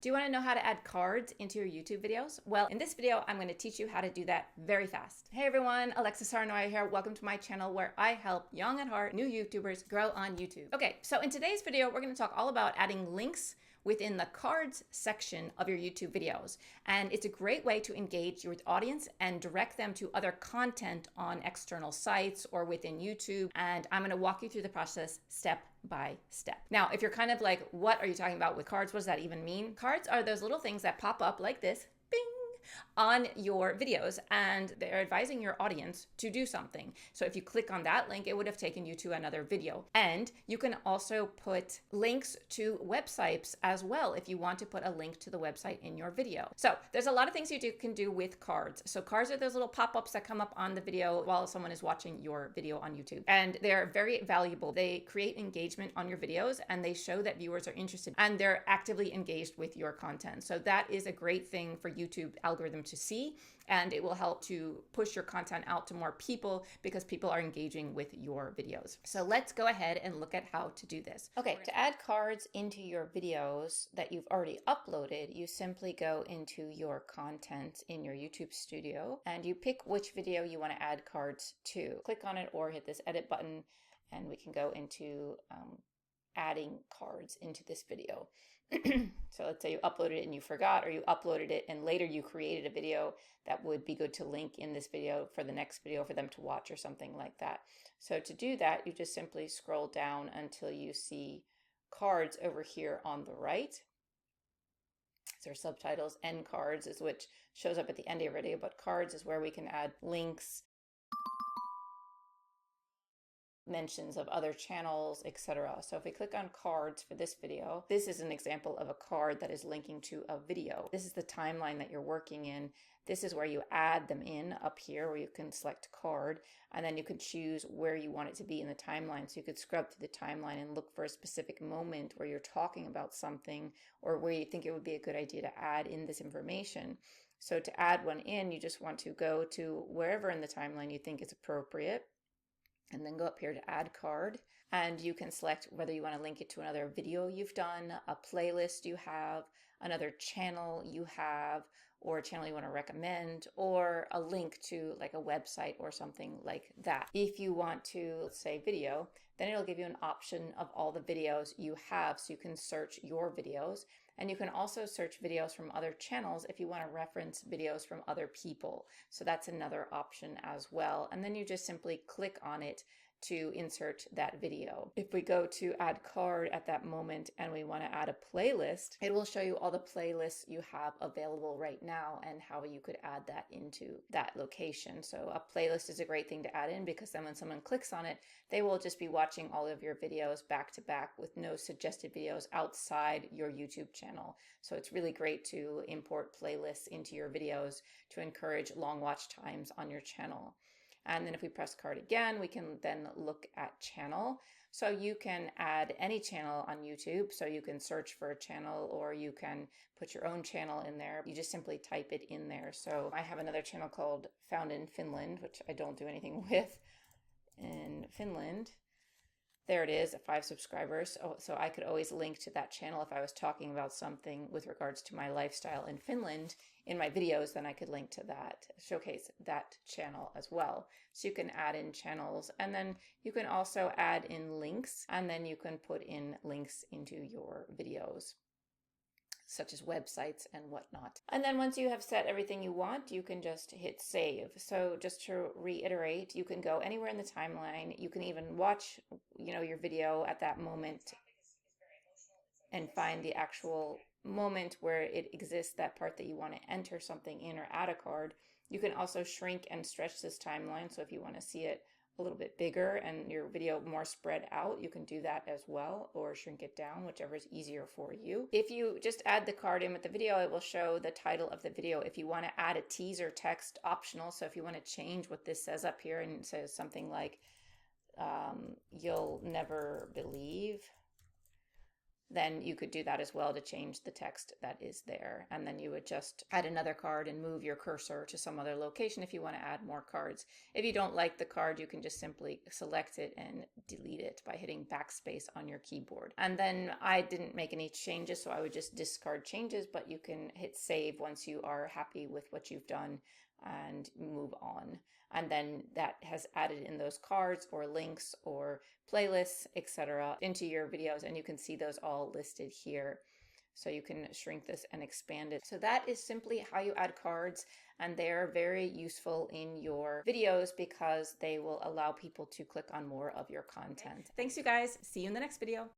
Do you want to know how to add cards into your YouTube videos? Well, in this video, I'm going to teach you how to do that very fast. Hey everyone, Saarenoja here. Welcome to my channel where I help young at heart new YouTubers grow on YouTube. Okay, so in today's video, we're going to talk all about adding links within the cards section of your YouTube videos. And it's a great way to engage your audience and direct them to other content on external sites or within YouTube. And I'm going to walk you through the process step by step. Now, if you're kind of like, what are you talking about with cards? What does that even mean? Cards are those little things that pop up like this, bing, on your videos, and they're advising your audience to do something. So if you click on that link, it would have taken you to another video. And you can also put links to websites as well if you want to put a link to the website in your video. So there's a lot of things you can do with cards. So cards are those little pop-ups that come up on the video while someone is watching your video on YouTube. And they're very valuable. They create engagement on your videos and they show that viewers are interested and they're actively engaged with your content. So that is a great thing for YouTube algorithm to see, and it will help to push your content out to more people because people are engaging with your videos. So let's go ahead and look at how to do this. Okay, to add cards into your videos that you've already uploaded, you simply go into your content in your YouTube studio and you pick which video you want to add cards to. Click on it or hit this edit button and we can go into adding cards into this video. So let's say you uploaded it and you forgot, or you uploaded it and later you created a video that would be good to link in this video for the next video for them to watch or something like that. So to do that, you just simply scroll down until you see cards over here on the right. So subtitles, end cards is which shows up at the end of your video, but cards is where we can add links, mentions of other channels, etc. So if we click on cards for this video, this is an example of a card that is linking to a video. This is the timeline that you're working in. This is where you add them in up here where you can select card and then you can choose where you want it to be in the timeline. So you could scrub through the timeline and look for a specific moment where you're talking about something or where you think it would be a good idea to add in this information. So to add one in, you just want to go to wherever in the timeline you think is appropriate and then go up here to add card, and you can select whether you want to link it to another video you've done, a playlist you have, another channel you have, or a channel you want to recommend, or a link to like a website or something like that. If you want to, let's say video, then it'll give you an option of all the videos you have, so you can search your videos. And you can also search videos from other channels if you want to reference videos from other people. So that's another option as well. And then you just simply click on it to insert that video. If we go to add card at that moment and we want to add a playlist, it will show you all the playlists you have available right now and how you could add that into that location. So a playlist is a great thing to add in because then when someone clicks on it, they will just be watching all of your videos back to back with no suggested videos outside your YouTube channel. So it's really great to import playlists into your videos to encourage long watch times on your channel. And then if we press card again, we can then look at channel. So you can add any channel on YouTube. So you can search for a channel or you can put your own channel in there. You just simply type it in there. So I have another channel called Found in Finland, which I don't do anything with in Finland. There it is, 5 subscribers. So I could always link to that channel if I was talking about something with regards to my lifestyle in Finland in my videos, then I could link to that, showcase that channel as well. So you can add in channels and then you can also add in links and then you can put in links into your videos, such as websites and whatnot. And then once you have set everything you want, you can just hit save. So just to reiterate, you can go anywhere in the timeline. You can even watch, your video at that moment and find the actual moment where it exists, that part that you want to enter something in or add a card. You can also shrink and stretch this timeline. So if you want to see it a little bit bigger and your video more spread out, you can do that as well, or shrink it down, whichever is easier for you. If you just add the card in with the video, it will show the title of the video. If you want to add a teaser text, optional. So if you want to change what this says up here and it says something like, you'll never believe then you could do that as well to change the text that is there. And then you would just add another card and move your cursor to some other location if you want to add more cards. If you don't like the card, you can just simply select it and delete it by hitting backspace on your keyboard. And then I didn't make any changes, so I would just discard changes, but you can hit save once you are happy with what you've done and move on. And then that has added in those cards or links or playlists, etc. into your videos, and you can see those all listed here. So you can shrink this and expand it. So that is simply how you add cards, and they're very useful in your videos because they will allow people to click on more of your content. Thanks, you guys. See you in the next video.